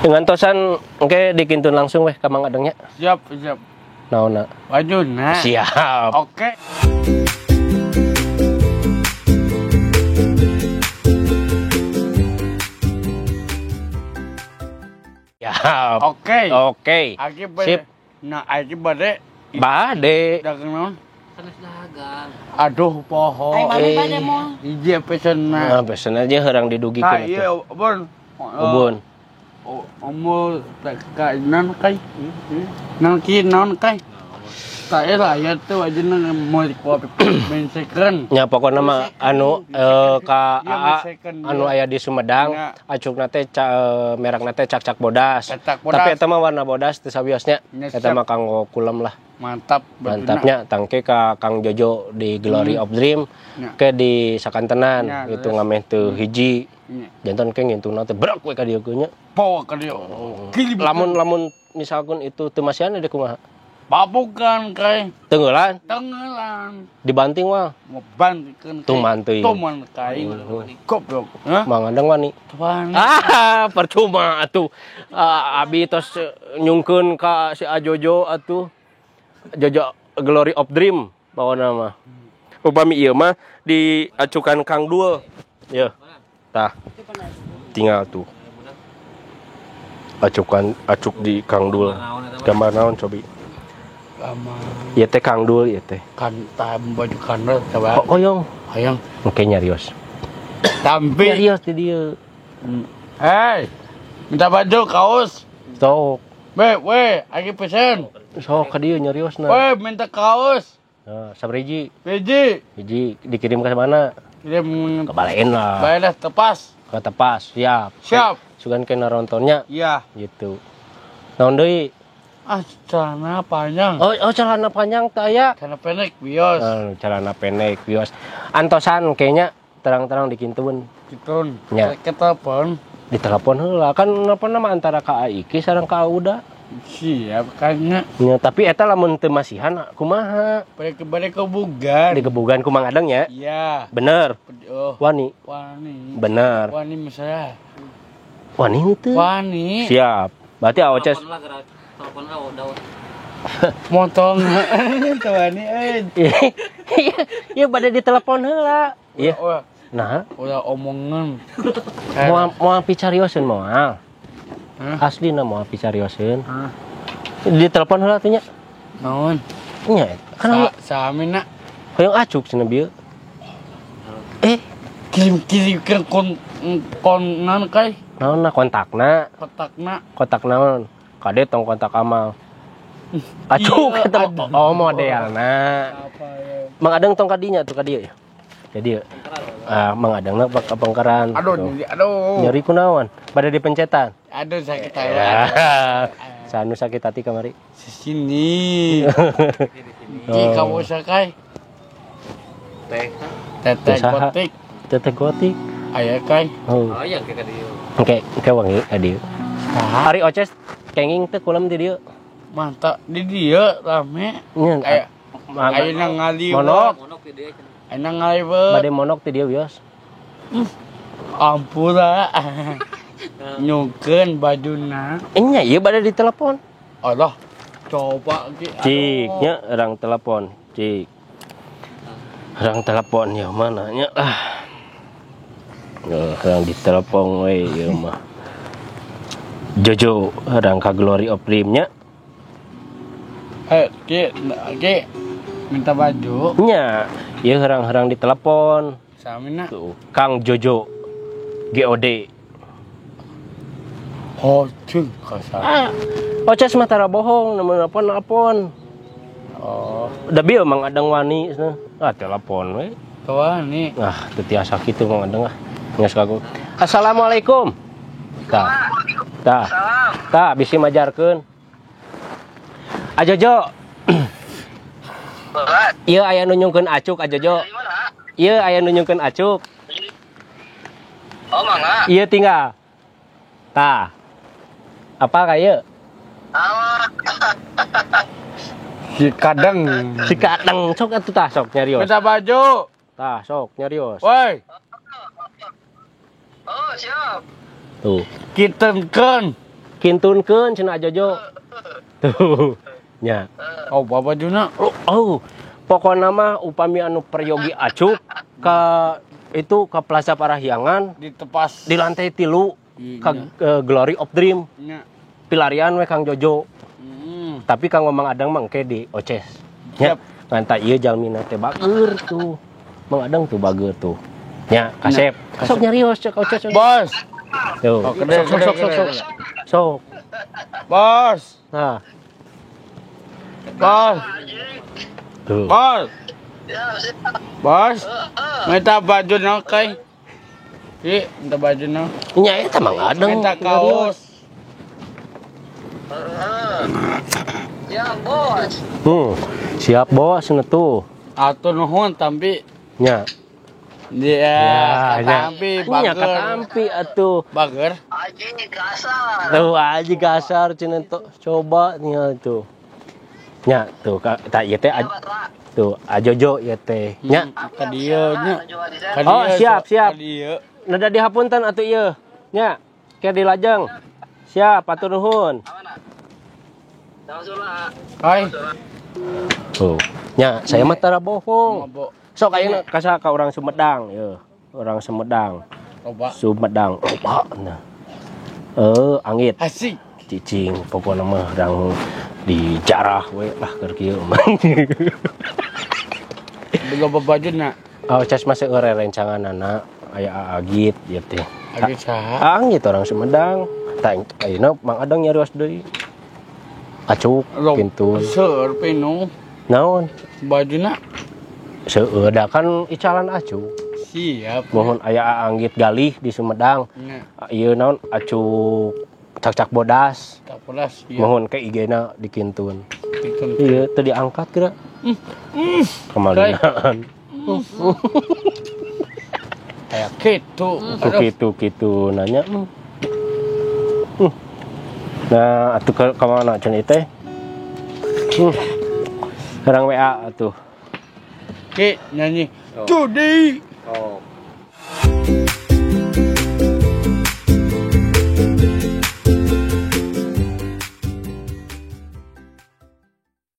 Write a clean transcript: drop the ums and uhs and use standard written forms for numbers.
Dengan tosan oke dikintun langsung weh ka Mang Adengnya. Siap. Naonna? Wajuna. Siap. Oke. Siap. Oke. Aki bade. Sip. Nah, aki bade. Bade. Dagang naon? Sanes dagang. Aduh, poho. Ai mami bade moal. Hiji pesenna. Nah, pesen aja heurang didugikeun Nah, iya, Bun. Ubun. Omul ka nan kai. Nan ki naon kai. Saya lah ya tuh aja mau dikopi mensekan. Nya pokokna mah anu ka Iya, AA mensekan, anu iya. aya di Sumedang, Ya. acukna teh merekna teh cak-cak bodas. Cak-cak bodas. Tapi eta mah warna bodas teu sawiosnya. Ya, Eta siap. mah kanggo kulem lah. Mantap. Mantapnya tangke ka Kang Jojo di Glory of Dream Ya. ke di Sakantenan Ya, itu terus. ngameh teu hiji. Ya. Jantan ke ngintuna teh brek we ka dieu nya. Po ka dia. Lamun misalkan itu teu masihan deh kumaha? Babukan kai. Tenggelan Tengelan. dibanting mah. Mau bantikeun. Tuman teuing. Tuman kai. Goblok. Hah? Mang Adeng wani. Tuan. Percuma atuh. Abi tos nyungkeun ka si Ajojo atuh. Jojo Glory of Dream bawana mah. Upami ieu mah diacukan Kang Dul. Ya. Tah. Tinggal tuh. Acuk di Kang Dul. Gambar naon cobi? Sama Ieu teh Kang Dul ieu teh. kan tam baju kanal coba. Oyong. Hayang. Oke nyarios. Tampi. Nyarios di dieu. Hei. Minta baju kaos. Sok. We, lagi pesen. Sok ka dieu nyariosna. We, minta kaos. Nah, sabriji. Biji. Hiji dikirim ke mana? Kirim Ke Balain lah. bayar tepas. Ke Tepas, siap. Siap. Sugan kena nontonnya Iya. gitu. Naon deui? Celana panjang. Oh celana panjang teh aya. Celana pendek bios. Celana pendek bios. Antosan kayaknya terang-terang dikintuun. Gitu. Ya. Ke telepon. Ditelepon heula kan apa nama antara ka Aiki sareng ka Auda. Siap kayaknya. Ya, tapi eta lamun teu masihan kumaha? Balik ke bugan. Digebugan ku Mang Adeng ya. Iya. Bener. Oh. Wani. Wani. Bener. Wani misalnya. Wani henteu. Wani. Siap. Berarti aweces Telepon lah udah. Motong. Tuh Wani. Iya pada ditelepon heula. Iya. Wah. Nah, Udah omongan. mau picarioseun moal. Hah? Aslina mau picarioseun. Hah? Ditelepon heula teh nya. Naon? Nya kan Samina. hoyong acuk cenah bieu. Kirim ke konan kai. Naonna kontakna? Kotakna. Kontak naon? Kade tong kontak amal. Acuk Iya, eta aduh. modelna. Apa ya? Mang Adeng tong ka dinya tuh ka dieu ya. Jadi Mang Adengna pangkaran. Aduh, aduh. Nyeri kunaon? Pada dipencetan. Aduh sakit Ya. hati. Sanu sakit hati kamari. Sini. Ki kamu sakai. Teteh Usaha. kotik. Teteh gotik. Aya kai. Oh. Oh iya kayak dia. Oke wangi ka dieu. Nah, Ari oces kenging teh kulam di dieu. mantap di dia rame. Nya Aya ayeuna ngalibet. monok. Monok di dia. Ayeuna ngalibet. Bade monok ti dieu wios. Ampura. Nyukeun bajuna. Nya ieu bade ditelepon. Allah. Coba ki. Cik, nya orang telepon. Cik. Orang telepon ya mana nya orang ditelepon we ieu mah. Jojo orang ka Glory of Dream nya. Ki minta baju. Nya ieu harang-harang ditelepon. Samina. Tuh, Kang Jojo GOD. Oh, cing kasar. Oces mah tara bohong, nelpon. Oh, Da bieu Mang Adeng wani cenah. Telepon we. tuh nih. Teu tiasa kitu Mang Adeng Geus kagu. Assalamualaikum. Tah, bisi majarkeun. Ajojo. Ieu aya nu nyungkeun acuk Ajojo. Ieu aya nu nyungkeun acuk. Oh, mangga. Ieu tinggal. Tah. Apa ka ieu? Si kadang. Si kadang sok atuh tah sok nyarios. Minta baju. Tah sok nyarios. Woi, Oh, siap. Tuh. kita kan Kintunkeun cenah Jojo. Tuh. Nya. Oh, Bapak Juna. Pokokna mah upami anu peryogi acuk ka itu ke Plaza Parahyangan Ditepas di lantai 3 ka Glory of Dream. nya. Pilarian we Kang Jojo. Tapi Kang Mang Adang mah engke di Oces. Nya. Ngan ieu jalmina teh bageur tuh. Mang Adang tuh bageur tuh. Nya, kasep. Sok nyarios cek Oces. Bos. Tuh. Oh, gede. Sok. Bos. Nah, Bos. tuh. Bos. Bos. Minta baju na kay. Minta baju na. Nya eta Mang Adang. Minta kaos. Ya, bos. Siap bos nu tuh. Atur nuhun tapi Nya. dia katampi Nya bager. katampi atuh. Bager. Aji kasar. Tuh aji gasar cenah tuh. Coba nya tuh. Nya tuh tak ieu teh tuh Ajojo ieu teh. Nya. Ka dieu nya. Ka Oh, dieu, siap, siap. Ka dieu. Nada dihapunten atuh ieu. Nya. Ke di lajeng. Siap, atur nuhun. Hai. Tuh. Nya, saya mah tara bohong. Mabok. Sok ayeuna kasa ka urang Sumedang, yeuh. Urang Sumedang. Coba. Sumedang. Loba nah. Angit. Asik. Cicing pokokna mah urang dijarah we lah keur kieu mah. Boga baju na. Oh, cas mah seueur rencanganana aya Agit ieu teh. Agit saha? Angit orang Sumedang. Tah ayeuna Mang Adang nyarios deui. Acuk pintun. Seur pinu. Naon? Baju na. Seueur da kan icalan acuk. Siap. Mohon aya Anggit galih di Sumedang. Nya. Ieu naon acuk cak-cak bodas. Tak pedas. Mohon ke IG-na dikintun. Ikun. Ieu teu diangkat kira. Kemalinaan. Kayak gitu. Kitu nanya. Nah, atuh ka mana cenah teh? Sekarang WA atuh. Ki nyanyi. Today